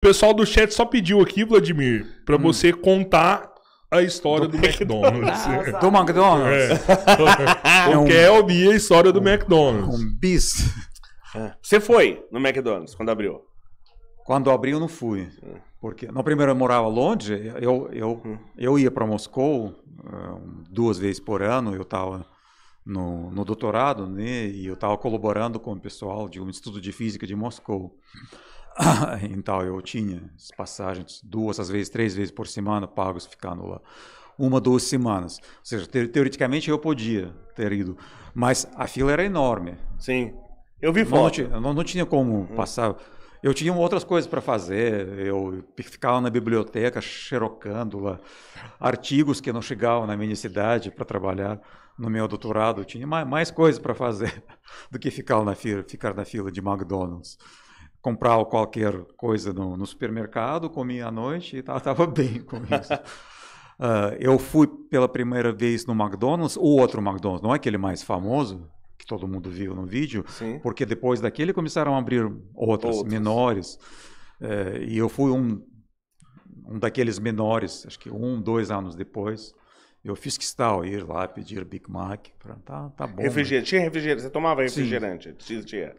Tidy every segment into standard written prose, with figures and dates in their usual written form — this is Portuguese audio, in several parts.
pessoal do chat só pediu aqui, Vladimir, pra você contar a história do McDonald's. Do McDonald's? Eu quero ouvir a história do McDonald's. Um bis. Você foi no McDonald's quando abriu? Quando abriu, eu não fui. Porque, no primeiro, eu morava longe. Eu ia para Moscou 2 vezes por ano. Eu estava no doutorado, né? E eu estava colaborando com o pessoal de um Instituto de Física de Moscou. Então, eu tinha as passagens 2, às vezes 3 vezes por semana, pagos ficando lá 1, 2 semanas. Ou seja, teoricamente eu podia ter ido. Mas a fila era enorme. Sim. Eu vi foto. Não tinha como passar. Eu tinha outras coisas para fazer. Eu ficava na biblioteca xerocando lá artigos que não chegavam na minha cidade para trabalhar no meu doutorado. Eu tinha mais coisas para fazer do que ficar na fila de McDonald's. Comprava qualquer coisa no supermercado, comia à noite e estava bem com isso. Eu fui pela primeira vez no McDonald's, o outro McDonald's, não é aquele mais famoso, que todo mundo viu no vídeo, Sim. porque depois daquele começaram a abrir outros. Menores. E eu fui um daqueles menores, acho que 1, 2 anos depois. Eu fiz questão ir lá pedir Big Mac. Tá bom. Refrigerante. Tinha refrigerante? Você tomava refrigerante? Tinha.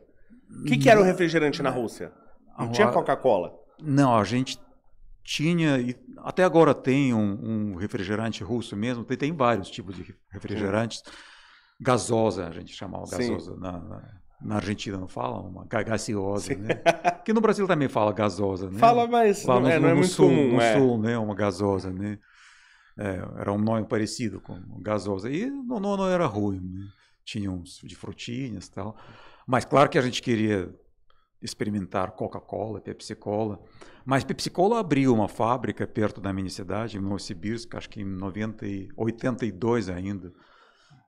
O que era o refrigerante na Rússia? Não tinha Coca-Cola? Não, a gente tinha, e até agora tem um refrigerante russo mesmo, tem vários tipos de refrigerantes. Gasosa, a gente chamava gasosa. Na Argentina não fala, uma gaseosa, né? Aqui no Brasil também fala gasosa, né? Fala, mas lá não é muito comum. No sul, né? Uma gasosa, né? Era um nome parecido com gasosa. E não era ruim, né? Tinha uns de frutinhas e tal. Mas claro que a gente queria experimentar Coca-Cola, Pepsi-Cola. Mas Pepsi-Cola abriu uma fábrica perto da minha cidade, em Novosibirsk, acho que em 82 ainda.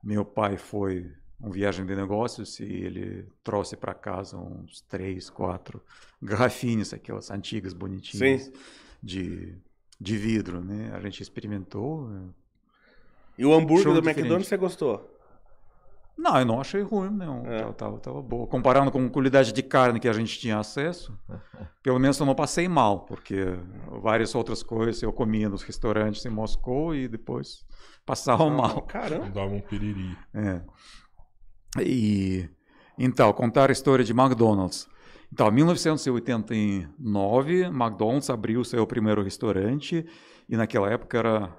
Meu pai foi uma viagem de negócios e ele trouxe para casa uns 3, 4 garrafinhas, aquelas antigas, bonitinhas, de vidro, né? A gente experimentou. E o hambúrguer do diferente. McDonald's você gostou? Não, eu não achei ruim, não. Tava boa. Comparando com a qualidade de carne que a gente tinha acesso, pelo menos eu não passei mal, porque várias outras coisas eu comia nos restaurantes em Moscou e depois passava mal. Caramba. Dava um piriri. Então, contar a história de McDonald's. Então, em 1989, McDonald's abriu seu primeiro restaurante e naquela época era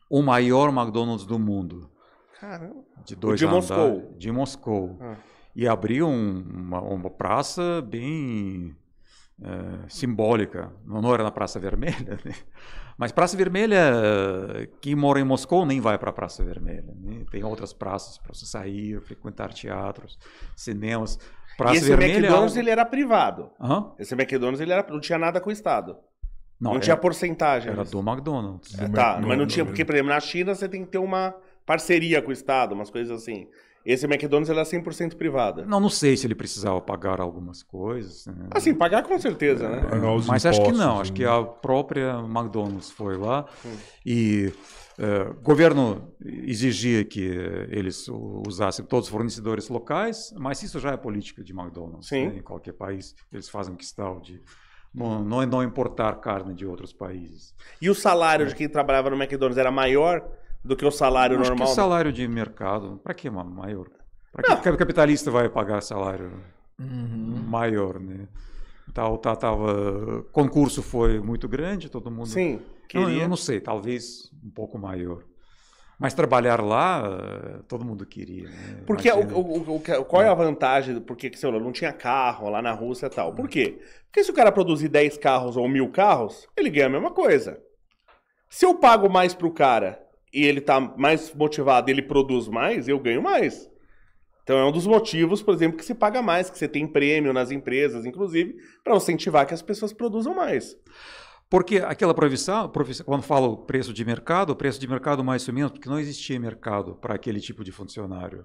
o maior McDonald's do mundo. Caramba. De 2 Moscou. De Moscou. E abriu uma praça bem simbólica. Não era na Praça Vermelha, né? Mas Praça Vermelha, quem mora em Moscou nem vai para a Praça Vermelha, né? Tem outras praças para você sair, frequentar teatros, cinemas. Praça e esse Vermelha McDonald's ele era privado. Esse McDonald's ele não tinha nada com o Estado. Não tinha porcentagem. Era do McDonald's. Mas não tinha, porque, por exemplo, na China você tem que ter uma parceria com o Estado, umas coisas assim. Esse McDonald's era 100% privado. Não sei se ele precisava pagar algumas coisas. Né? Assim, pagar com certeza, né? Mas acho que não. Acho que a própria McDonald's foi lá e o governo exigia que eles usassem todos os fornecedores locais, mas isso já é política de McDonald's. Sim. Né? Em qualquer país eles fazem questão de não importar carne de outros países. E o salário de quem trabalhava no McDonald's era maior do que o salário normal? Acho que o salário de mercado, para que maior? Para que o capitalista vai pagar salário maior, né? O concurso foi muito grande, todo mundo... Sim, queria. Eu não sei, talvez um pouco maior. Mas trabalhar lá, todo mundo queria. Né? Porque qual é a vantagem? Porque sei lá, não tinha carro lá na Rússia e tal. Por quê? Porque se o cara produzir 10 carros ou 1000 carros, ele ganha a mesma coisa. Se eu pago mais pro cara e ele tá mais motivado e ele produz mais, eu ganho mais. Então é um dos motivos, por exemplo, que se paga mais, que você tem prêmio nas empresas, inclusive, para incentivar que as pessoas produzam mais. Porque aquela profissão, quando falo preço de mercado mais ou menos, porque não existia mercado para aquele tipo de funcionário.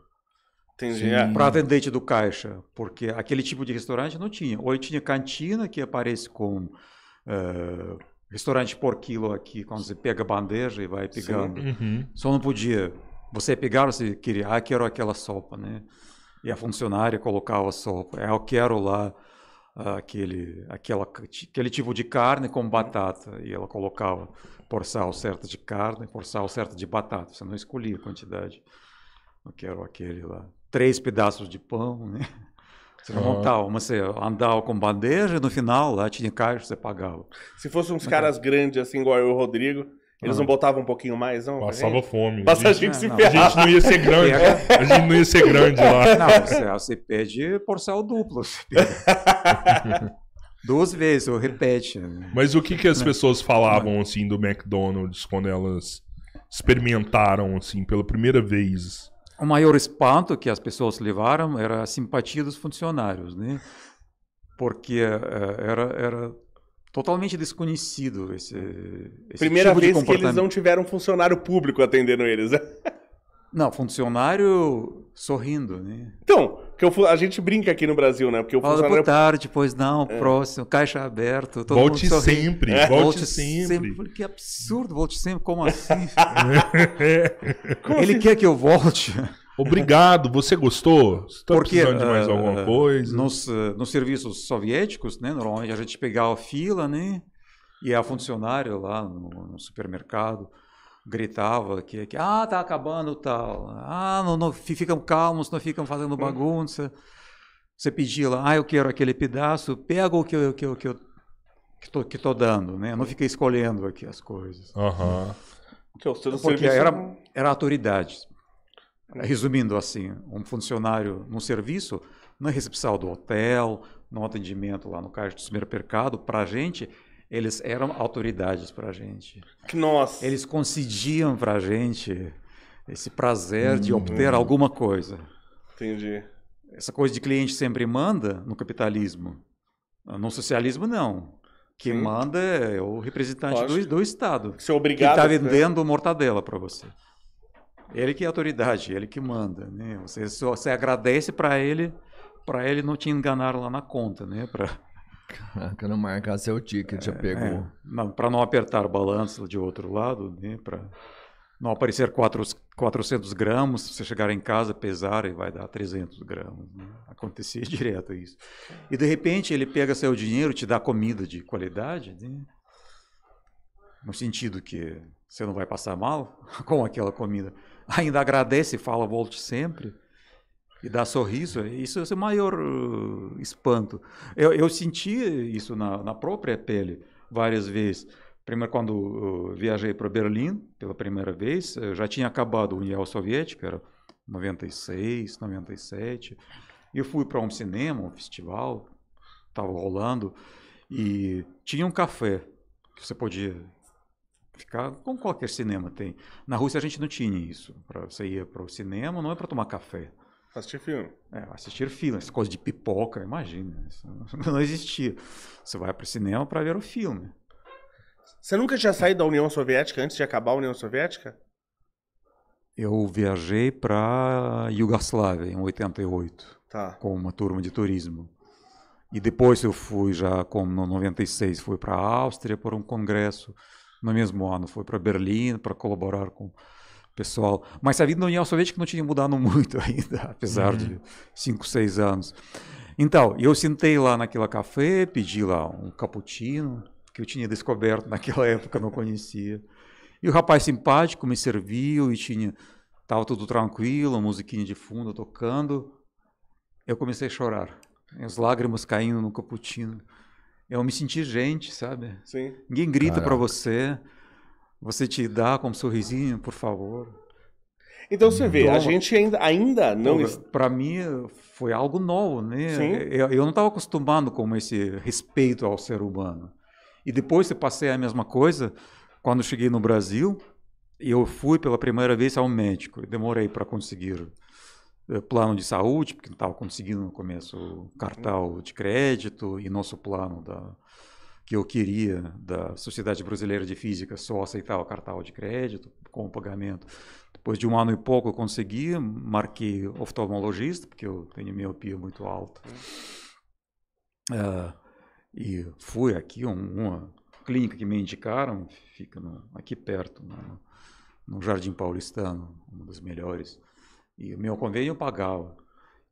Entendi. Para atendente do caixa, porque aquele tipo de restaurante não tinha. Ou tinha cantina, que aparece com restaurante por quilo aqui, quando você pega a bandeja e vai pegando. Só não podia. Você pegar, você queria, quero aquela sopa, né? E a funcionária colocava a sopa. Eu quero lá aquele tipo de carne com batata. E ela colocava porção certa de carne, porção certa de batata. Você não escolhia a quantidade. Eu quero aquele lá. 3 pedaços de pão, né? Você não montava, mas você andava com bandeja e no final lá tinha caixa, você pagava. Se fossem uns caras grandes assim, igual eu e o Rodrigo, eles não botavam um pouquinho mais, não? Passava fome. Passa a gente se A ferrar. gente não ia ser grande. A gente não ia ser grande lá. Não, você pede porção dupla. Você pede 2 vezes, ou repete. Mas o que as pessoas falavam, assim, do McDonald's quando elas experimentaram, assim, pela primeira vez? O maior espanto que as pessoas levaram era a simpatia dos funcionários, né? Porque era totalmente desconhecido esse Primeira tipo de vez que comportamento. eles não tiveram funcionário público atendendo eles. Não, funcionário sorrindo, né? Então, a gente brinca aqui no Brasil, né? Porque o Fala, funcionário... boa tarde, pois não, próximo, caixa aberto, todo Volte mundo sorrindo. sempre, volte sempre. Falei, que absurdo, volte sempre, como assim? Como Ele assim? quer que eu volte? Obrigado, você gostou? Você tá Porque precisando de mais alguma coisa? nos serviços soviéticos, né, normalmente a gente pegava fila, né, e a funcionária lá no supermercado gritava que tá acabando tal, não ficam calmos, não ficam fazendo bagunça. Você pedia lá, eu quero aquele pedaço, pega o que eu tô dando, né, não fica escolhendo aqui as coisas. Aham. Porque era autoridade. Resumindo assim, um funcionário no serviço, na recepção do hotel, no atendimento lá no caixa do supermercado, para a gente, eles eram autoridades para a gente. Nossa. Eles concediam para a gente esse prazer de obter alguma coisa. Entendi. Essa coisa de cliente sempre manda no capitalismo. No socialismo, não. Quem manda é o representante do Estado. Você é obrigado que está vendendo mortadela para você. Ele que é autoridade, ele que manda, né? Você agradece para ele não te enganar lá na conta, né? Caraca, não marcar seu ticket, já pegou. Para não apertar o balanço de outro lado, né? Para não aparecer 400 gramas, você chegar em casa, pesar e vai dar 300 gramas. Né? Acontecia direto isso. E de repente ele pega seu dinheiro, te dá comida de qualidade, né? No sentido que você não vai passar mal com aquela comida. Ainda agradece e fala, volte sempre. E dá sorriso. Isso é o maior espanto. Eu senti isso na própria pele várias vezes. Primeiro, quando viajei para Berlim pela primeira vez, já tinha acabado a União Soviética, era 96, 97. Eu fui para um cinema, um festival, estava rolando, e tinha um café que você podia ficar, como qualquer cinema tem. Na Rússia a gente não tinha isso. Você ia para o cinema, não é para tomar café. Assistir filme. Assistir filme, essa coisa de pipoca, imagina. Isso não existia. Você vai para o cinema para ver o filme. Você nunca tinha saído da União Soviética antes de acabar a União Soviética? Eu viajei para Iugoslávia em 88, com uma turma de turismo. E depois eu fui já, como no 96, fui para a Áustria por um congresso. No mesmo ano fui para Berlim para colaborar com o pessoal. Mas a vida na União Soviética não tinha mudado muito ainda, apesar de 5, 6 anos. Então, eu sentei lá naquele café, pedi lá um cappuccino, que eu tinha descoberto naquela época, não conhecia. E o rapaz simpático me serviu e estava tudo tranquilo, musiquinha de fundo tocando. Eu comecei a chorar, as lágrimas caindo no cappuccino. Eu me senti gente, sabe? Sim. Ninguém grita para você. Você te dá com um sorrisinho, por favor. Então você vê, a gente ainda não... Para mim foi algo novo, né? Sim. Eu não estava acostumado com esse respeito ao ser humano. E depois eu passei a mesma coisa quando cheguei no Brasil. Eu fui pela primeira vez ao médico. Eu demorei para conseguir plano de saúde, porque não estava conseguindo no começo cartão de crédito, e nosso plano que eu queria da Sociedade Brasileira de Física só aceitava cartão de crédito com pagamento. Depois de 1 ano e pouco eu consegui, marquei oftalmologista, porque eu tenho miopia muito alta. E fui aqui, uma clínica que me indicaram, fica aqui perto, no Jardim Paulistano, uma das melhores. E o meu convênio eu pagava.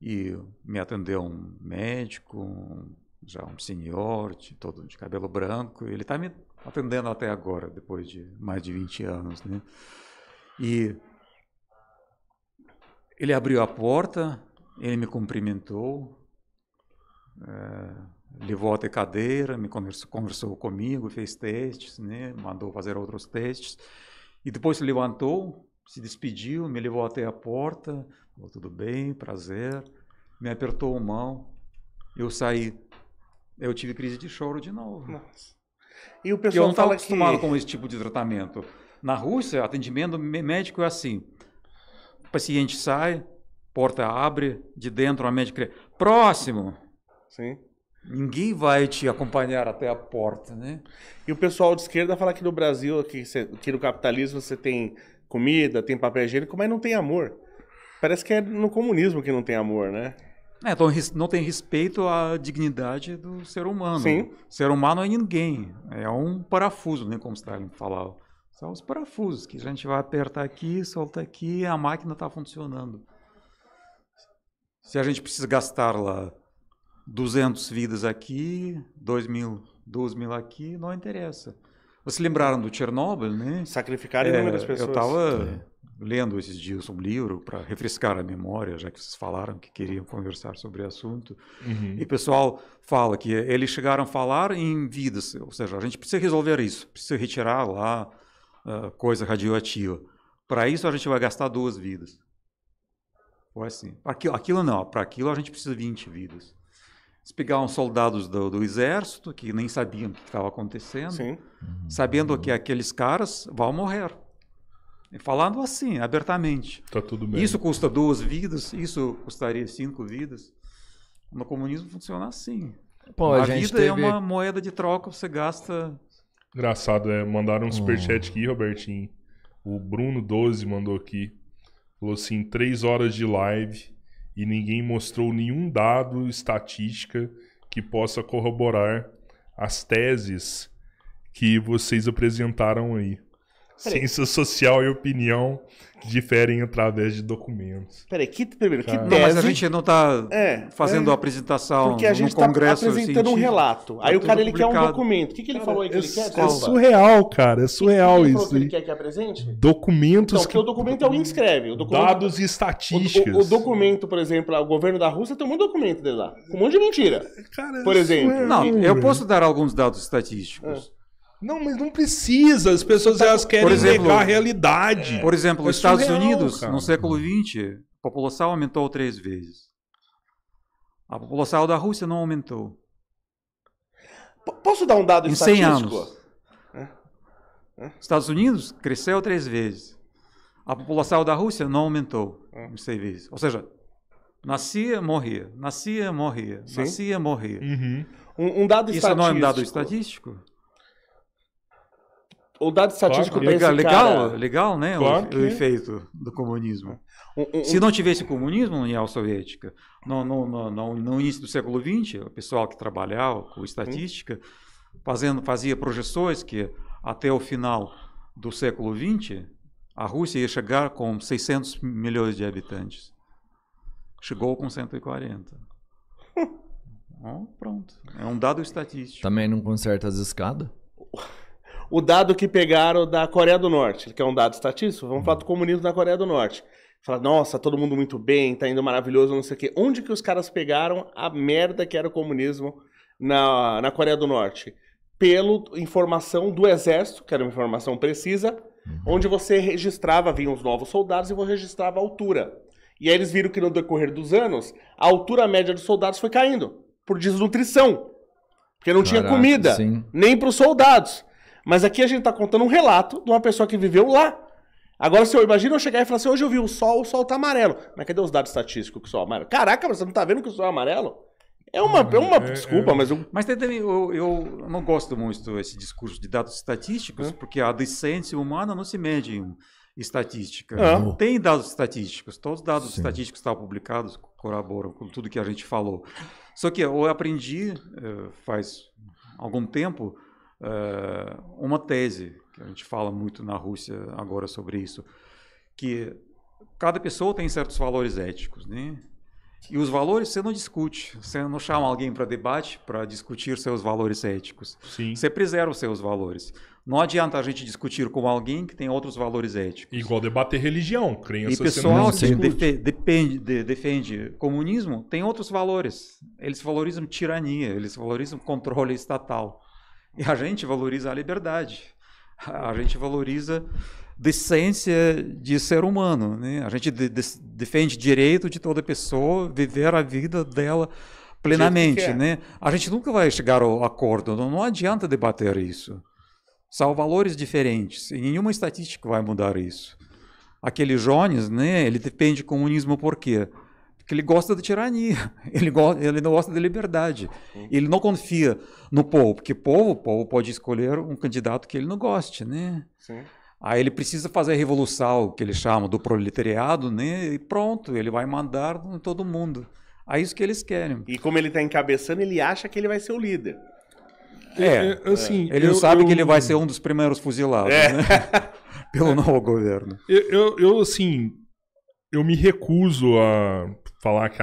E me atendeu um médico, já um senhor, todo de cabelo branco. Ele está me atendendo até agora, depois de mais de 20 anos, né? E ele abriu a porta, ele me cumprimentou, levou até cadeira, me conversou comigo, fez testes, né? Mandou fazer outros testes. E depois se levantou, se despediu, me levou até a porta, falou, tudo bem, prazer, me apertou a mão, eu saí. Eu tive crise de choro de novo. Nossa. E o Porque eu pessoal não estava fala acostumado que... com esse tipo de tratamento. Na Rússia, atendimento médico é assim. O paciente sai, porta abre, de dentro a médica... Próximo! Sim. Ninguém vai te acompanhar até a porta, né? E o pessoal de esquerda fala que no Brasil, que no capitalismo você tem comida, tem papel higiênico, mas não tem amor. Parece que é no comunismo que não tem amor, né? Então não tem respeito à dignidade do ser humano. Sim. O ser humano é ninguém. É um parafuso, né? Como Stalin falava. São os parafusos que a gente vai apertar aqui, solta aqui e a máquina está funcionando. Se a gente precisa gastar lá 200 vidas aqui, 2.000 aqui, não interessa. Vocês lembraram do Chernobyl, né? Sacrificar inúmeras pessoas. Eu estava lendo esses dias um livro para refrescar a memória, já que vocês falaram que queriam conversar sobre o assunto. E o pessoal fala que eles chegaram a falar em vidas, ou seja, a gente precisa resolver isso, precisa retirar lá coisa radioativa. Para isso a gente vai gastar 2 vidas. Foi assim. Aquilo não, para aquilo a gente precisa 20 vidas. Eles pegaram soldados do exército que nem sabiam o que estava acontecendo, Sim. sabendo que aqueles caras vão morrer. E falando assim, abertamente. Tá tudo bem. Isso custa 2 vidas, isso custaria 5 vidas. No comunismo funciona assim. Pô, a a gente vida é teve... uma moeda de troca, você gasta... Engraçado, mandaram um superchat aqui, Robertinho. O Bruno12 mandou aqui. Falou assim, 3 horas de live e ninguém mostrou nenhum dado, estatística que possa corroborar as teses que vocês apresentaram aí. Ciência social e opinião diferem através de documentos. Peraí, primeiro, que Cara. tese... Não, mas a gente não está fazendo a apresentação Porque a gente no congresso está apresentando um científico. relato. Aí Tá o cara tudo ele quer um publicado. documento. O que ele falou aí que ele quer? É surreal, cara. É surreal O que ele falou isso. que ele quer que apresente? Documentos. Então, porque o documento é alguém que escreve. O documento, Dados e estatísticas. O documento, por exemplo, o governo da Rússia tem um monte de documento dele lá. Com um monte de mentira. Cara, Por exemplo. surreal, Não, eu velho. posso dar alguns dados estatísticos. Não, mas não precisa. As pessoas elas querem Por exemplo, negar a realidade. Por exemplo, É os Estados surreal, Unidos, cara. no século XX, a população aumentou 3 vezes. A população da Rússia não aumentou. Posso dar um dado Em 100 estatístico? anos. Estados Unidos cresceu 3 vezes. A população da Rússia não aumentou em 6 vezes. Ou seja, nascia, morria. Nascia, morria. Sim. Nascia, morria. Uhum. Um dado Isso estatístico. não é um dado estatístico? O dado estatístico Claro, pra esse cara... Legal, né? Claro o que é. efeito do comunismo. Um- Se não tivesse comunismo na União Soviética, no início do século XX, o pessoal que trabalhava com estatística fazia projeções que até o final do século XX, a Rússia ia chegar com 600 milhões de habitantes. Chegou com 140. Bom, pronto. É um dado estatístico. Também não conserta as escadas? O dado que pegaram da Coreia do Norte, que é um dado estatístico, vamos falar do comunismo na Coreia do Norte. Fala, nossa, todo mundo muito bem, tá indo maravilhoso, não sei o quê. Onde que os caras pegaram a merda que era o comunismo na Coreia do Norte? Pela informação do exército, que era uma informação precisa, onde você registrava, vinham os novos soldados e você registrava a altura. E aí eles viram que no decorrer dos anos, a altura média dos soldados foi caindo, por desnutrição. Porque não tinha Caraca, comida, sim. nem para os soldados. Mas aqui a gente está contando um relato de uma pessoa que viveu lá. Agora, se eu imagino eu chegar e falar assim, hoje eu vi o sol tá amarelo. Mas cadê os dados estatísticos que o sol é amarelo? Caraca, mas você não tá vendo que o sol é amarelo? Desculpa, mas eu... Mas também eu não gosto muito desse discurso de dados estatísticos, porque a decência humana não se mede em estatística. Não tem dados estatísticos. Todos os dados estatísticos que estão publicados corroboram com tudo que a gente falou. Só que eu aprendi, faz algum tempo, uma tese, que a gente fala muito na Rússia agora sobre isso, que cada pessoa tem certos valores éticos, né? E os valores você não discute. Você não chama alguém para debate para discutir seus valores éticos. Sim. Você preserva os seus valores. Não adianta a gente discutir com alguém que tem outros valores éticos. Igual debater religião, crença. E pessoal que discute. defende comunismo tem outros valores. Eles valorizam tirania, eles valorizam controle estatal. E a gente valoriza a liberdade. A gente valoriza decência de ser humano, né? A gente defende direito de toda pessoa viver a vida dela plenamente, né? A gente nunca vai chegar ao acordo. Não adianta debater isso. São valores diferentes e nenhuma estatística vai mudar isso. Aquele Jones, né, ele defende comunismo por quê? Porque ele gosta da tirania, ele não gosta da liberdade. Ele não confia no povo, porque o povo pode escolher um candidato que ele não goste, né? Sim. Aí ele precisa fazer a revolução, que ele chama do proletariado, né? E pronto, ele vai mandar em todo mundo. É isso que eles querem. E como ele está encabeçando, ele acha que ele vai ser o líder. Assim, ele não sabe que ele vai ser um dos primeiros fuzilados, né? Pelo novo governo. Assim, eu me recuso a falar que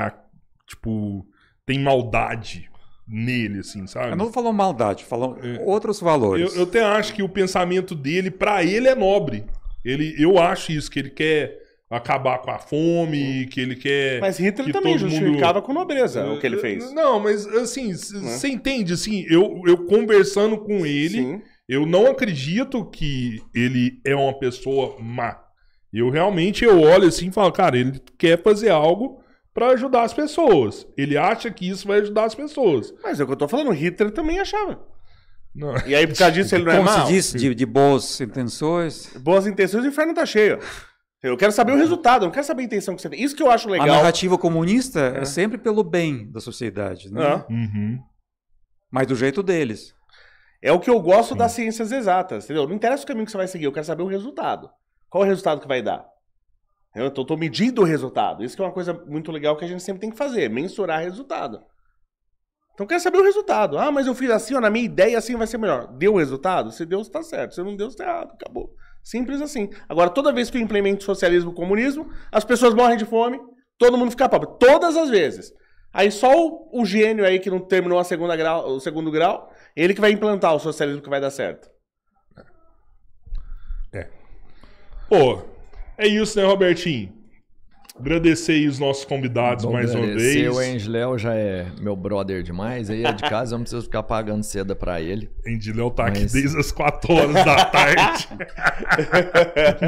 tem maldade nele, assim, sabe? Eu não falo maldade, falo outros valores. Eu até acho que o pensamento dele, pra ele, é nobre. Eu acho isso, que ele quer acabar com a fome, que ele quer... Mas Hitler também justificava com nobreza o que ele fez. Não, mas assim, você entende, assim, eu conversando com ele, sim, eu não acredito que ele é uma pessoa má. Eu olho assim e falo, cara, ele quer fazer algo pra ajudar as pessoas. Ele acha que isso vai ajudar as pessoas. Mas é o que eu tô falando, Hitler também achava. Não. E aí, por causa disso, ele não é mau. Como se diz, de boas intenções? Boas intenções, o inferno tá cheio. Eu quero saber o resultado, eu não quero saber a intenção que você tem. Isso que eu acho legal. A narrativa comunista é sempre pelo bem da sociedade, né? Uhum. Mas do jeito deles. É o que eu gosto das ciências exatas, entendeu? Não interessa o caminho que você vai seguir, eu quero saber o resultado. Qual é o resultado que vai dar? Eu tô medindo o resultado. Isso que é uma coisa muito legal que a gente sempre tem que fazer, mensurar resultado. Então eu quero saber o resultado. Ah, mas eu fiz assim, ó, na minha ideia assim vai ser melhor. Deu o resultado? Se deu, está certo. Se não deu, está errado. Acabou. Simples assim. Agora, toda vez que eu implemento socialismo e comunismo, as pessoas morrem de fome, todo mundo fica pobre. Todas as vezes. Aí só o gênio aí que não terminou o segundo grau, ele que vai implantar o socialismo que vai dar certo. Pô, é isso, né, Robertinho? Agradecer aí os nossos convidados mais uma vez. O Engiléu já é meu brother demais, aí é de casa, eu não preciso ficar pagando seda pra ele. Engiléu tá aqui desde as 4 horas da tarde.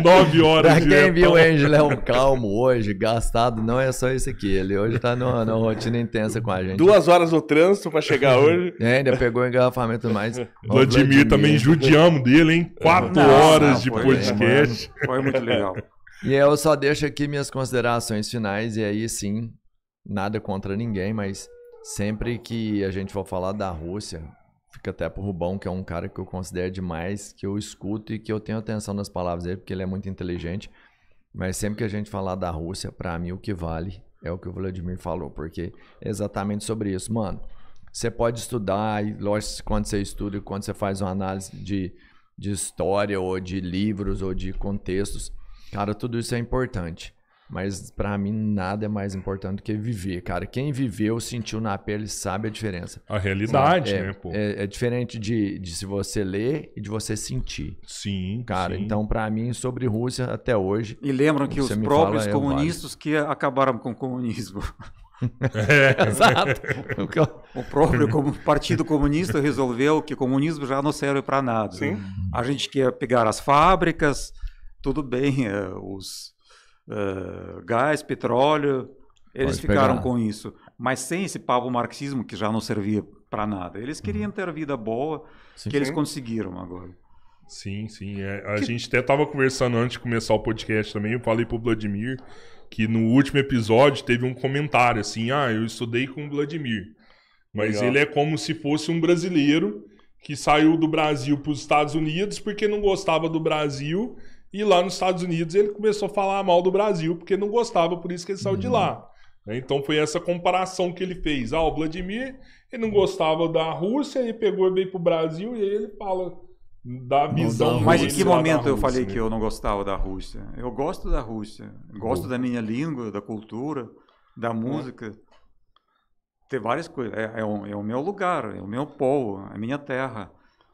9 horas pra de quem viu o Engiléu calmo hoje, gastado, não é só isso aqui. Ele hoje tá numa rotina intensa com a gente. 2 horas no trânsito pra chegar hoje. Ainda pegou o engarrafamento mais. Vladimir também judiamos dele, hein? 4 horas de podcast. Foi muito legal. E eu só deixo aqui minhas considerações finais, e aí sim, nada contra ninguém, mas sempre que a gente for falar da Rússia, fica até pro Rubão, que é um cara que eu considero demais, que eu escuto e que eu tenho atenção nas palavras dele, porque ele é muito inteligente, mas sempre que a gente falar da Rússia, pra mim o que vale é o que o Vladimir falou, porque é exatamente sobre isso. Mano, você pode estudar, e lógico, quando você estuda, quando você faz uma análise de história, ou de livros, ou de contextos, cara, tudo isso é importante, mas pra mim nada é mais importante do que viver, cara. Quem viveu, sentiu na pele, sabe a diferença. A realidade, né, pô? É diferente de se você ler e de você sentir. Sim, cara. sim. Então, pra mim, sobre Rússia, até hoje... E lembram que os próprios comunistas que acabaram com o comunismo. Exato. O próprio Partido Comunista resolveu que o comunismo já não serve para nada. Sim. A gente quer pegar as fábricas... Tudo bem, os gás, petróleo, eles ficaram com isso. Mas sem esse pavo marxismo que já não servia para nada. Eles queriam ter vida boa, que eles conseguiram agora. Sim, sim. A gente até estava conversando antes de começar o podcast também, eu falei pro Vladimir que no último episódio teve um comentário assim, eu estudei com o Vladimir. Mas ele é como se fosse um brasileiro que saiu do Brasil para os Estados Unidos porque não gostava do Brasil... E lá nos Estados Unidos ele começou a falar mal do Brasil, porque não gostava, por isso que ele saiu de lá. Então foi essa comparação que ele fez. O Vladimir, ele não gostava da Rússia, ele pegou e veio pro Brasil, e aí ele fala da visão. Mas em que momento eu falei que eu não gostava da Rússia? Eu gosto da Rússia, gosto da minha língua, da cultura, da música. Tem várias coisas. É o meu lugar, é o meu povo, é a minha terra.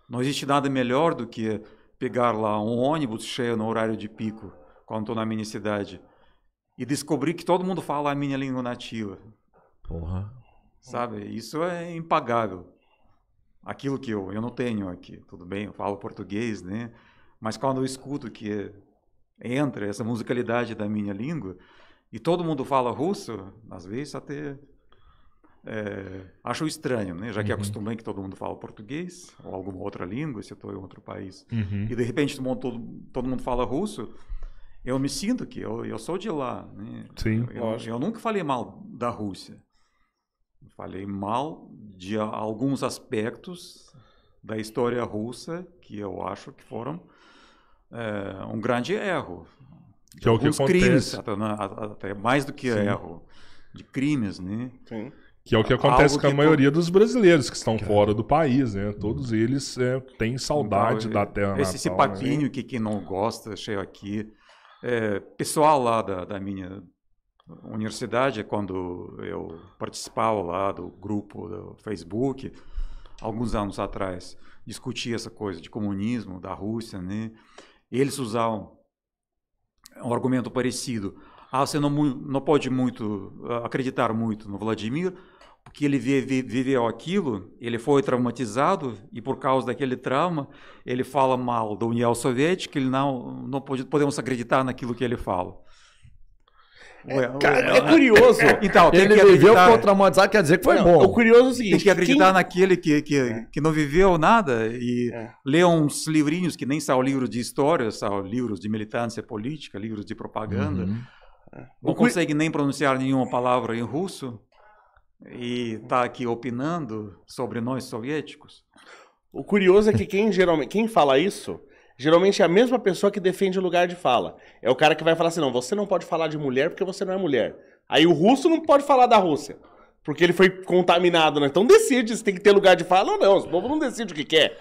Não existe nada melhor do que pegar lá um ônibus cheio no horário de pico, quando estou na minha cidade, e descobrir que todo mundo fala a minha língua nativa. Porra. Sabe? Isso é impagável. Aquilo que eu não tenho aqui. Tudo bem, eu falo português, né? Mas quando eu escuto que entra essa musicalidade da minha língua, e todo mundo fala russo, às vezes até acho estranho, né? Já que acostumei que todo mundo fala português ou alguma outra língua, se eu estou em outro país. E de repente todo mundo fala russo, eu me sinto que eu sou de lá, né? Sim. Eu nunca falei mal da Rússia. Falei mal de alguns aspectos da história russa que eu acho que foram um grande erro. Que é o que acontece. Crimes, até mais do que erro, de crimes, né? Sim. Que é o que acontece com a maioria dos brasileiros que estão fora do país, né? Todos eles têm saudade da terra natal. Esse papinho que quem não gosta, cheio aqui. Pessoal lá da minha universidade, quando eu participava lá do grupo do Facebook, alguns anos atrás, discutia essa coisa de comunismo da Rússia, né? Eles usavam um argumento parecido. Você não pode acreditar muito no Vladimir, porque ele viveu aquilo, ele foi traumatizado, e por causa daquele trauma, ele fala mal da União Soviética, ele não podemos acreditar naquilo que ele fala. Cara, é curioso. Então, ele viveu, ficou traumatizado, quer dizer que foi bom. O curioso é o seguinte... Tem que acreditar naquele que não viveu nada e ler uns livrinhos que nem são livros de história, são livros de militância política, livros de propaganda. Não consegue nem pronunciar nenhuma palavra em russo e está aqui opinando sobre nós soviéticos. O curioso é que quem fala isso... Geralmente é a mesma pessoa que defende o lugar de fala. É o cara que vai falar assim, não, você não pode falar de mulher porque você não é mulher. Aí o russo não pode falar da Rússia, porque ele foi contaminado, né? Então decide se tem que ter lugar de fala ou não. O povo não decide o que quer.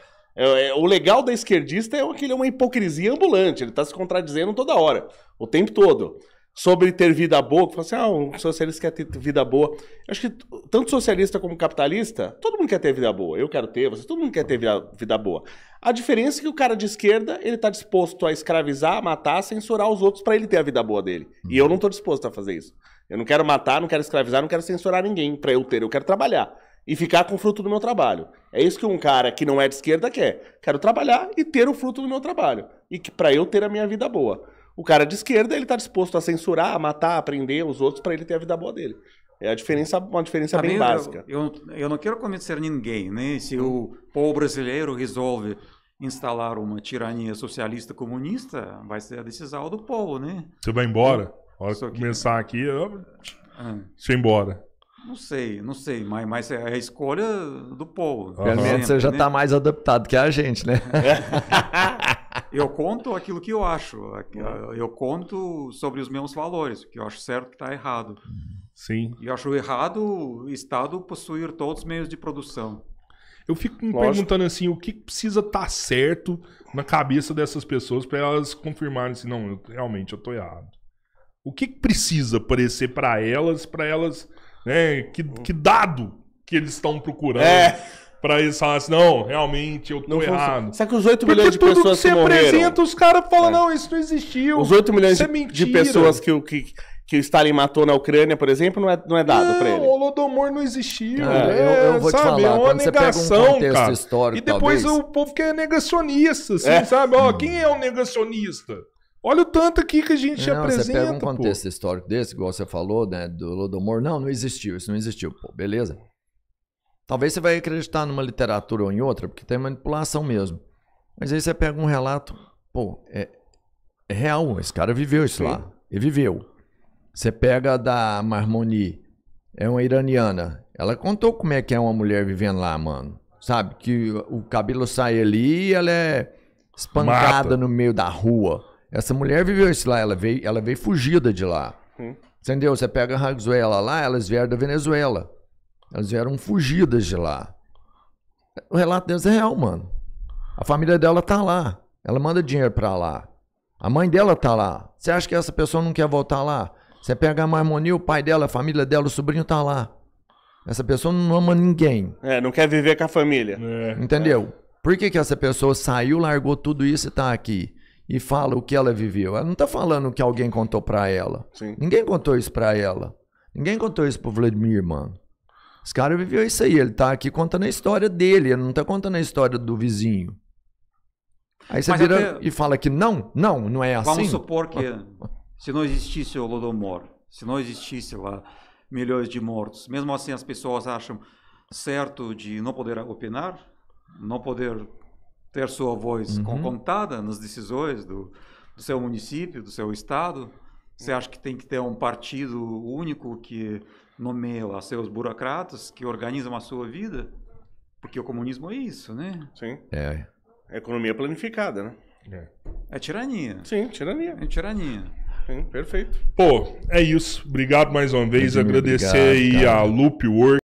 O legal da esquerdista é que ele é uma hipocrisia ambulante. Ele está se contradizendo toda hora, o tempo todo. Sobre ter vida boa, que fala assim, um socialista quer ter vida boa. Eu acho que tanto socialista como capitalista, todo mundo quer ter vida boa. Eu quero ter, todo mundo quer ter vida boa. A diferença é que o cara de esquerda, ele tá disposto a escravizar, matar, censurar os outros para ele ter a vida boa dele. E eu não tô disposto a fazer isso. Eu não quero matar, não quero escravizar, não quero censurar ninguém para eu ter. Eu quero trabalhar e ficar com o fruto do meu trabalho. É isso que um cara que não é de esquerda quer. Quero trabalhar e ter o fruto do meu trabalho. E para eu ter a minha vida boa. O cara de esquerda, ele tá disposto a censurar, a matar, a prender os outros para ele ter a vida boa dele. É uma diferença bem básica. Eu não quero convencer ninguém, né? Se o povo brasileiro resolve instalar uma tirania socialista comunista, vai ser a decisão do povo, né? Você vai embora? A hora que começar aqui, deixa eu ir embora. Não sei, mas é a escolha do povo. Pelo menos você já tá mais adaptado que a gente, né? Eu conto aquilo que eu acho. Eu conto sobre os meus valores, que eu acho certo que está errado. Sim. E eu acho errado o Estado possuir todos os meios de produção. Eu fico me perguntando assim, o que precisa estar certo na cabeça dessas pessoas para elas confirmarem assim, não, realmente eu tô errado. O que precisa aparecer para elas, né, que dado que eles estão procurando? Pra eles falarem assim, não, realmente eu tô errado. Sabe que os 8 milhões de pessoas que morreram... Porque tudo que você apresenta, os caras falam, não, isso não existiu. Os 8 milhões de pessoas que o Stalin matou na Ucrânia, por exemplo, não é dado pra ele. Não, o Holodomor não existiu. Eu vou te falar, é uma quando negação, você pega um contexto cara. histórico, E depois talvez... o povo que é negacionista, assim, sabe? Quem é o negacionista? Olha o tanto aqui que a gente apresenta, você pega um contexto histórico desse, igual você falou, né, do Holodomor, não existiu, isso não existiu, pô, beleza. Talvez você vai acreditar numa literatura ou em outra, porque tem manipulação mesmo. Mas aí você pega um relato, pô, é real, esse cara viveu isso lá. Ele viveu. Você pega a da Marmoni, é uma iraniana. Ela contou como é que é uma mulher vivendo lá, mano. Sabe, que o cabelo sai ali e ela é espancada no meio da rua. Essa mulher viveu isso lá, ela veio fugida de lá. Entendeu? Você pega a Raguzuela lá, elas vieram da Venezuela. Elas vieram fugidas de lá. O relato deles é real, mano. A família dela tá lá. Ela manda dinheiro pra lá. A mãe dela tá lá. Você acha que essa pessoa não quer voltar lá? Você pega a Marmonia, o pai dela, a família dela, o sobrinho tá lá. Essa pessoa não ama ninguém. Não quer viver com a família. Entendeu? Por que essa pessoa saiu, largou tudo isso e tá aqui? E fala o que ela viveu. Ela não tá falando o que alguém contou pra ela. Sim. Ninguém contou isso pra ela. Ninguém contou isso pro Vladimir, mano. Esse cara viveu isso aí. Ele tá aqui contando a história dele. Ele não tá contando a história do vizinho. Aí você vira e fala que não é assim. Vamos supor que se não existisse o Holodomor, se não existisse lá milhões de mortos, mesmo assim as pessoas acham certo de não poder opinar, não poder ter sua voz contada nas decisões do seu município, do seu estado. Você acha que tem que ter um partido único que nomeia lá seus burocratas, que organizam a sua vida? Porque o comunismo é isso, né? Sim. É. Economia planificada, né? É tirania. Sim, tirania. É tirania. Sim, perfeito. Pô, é isso. Obrigado mais uma vez. Vladimir, Agradecer obrigado, aí cara. a Loop Work.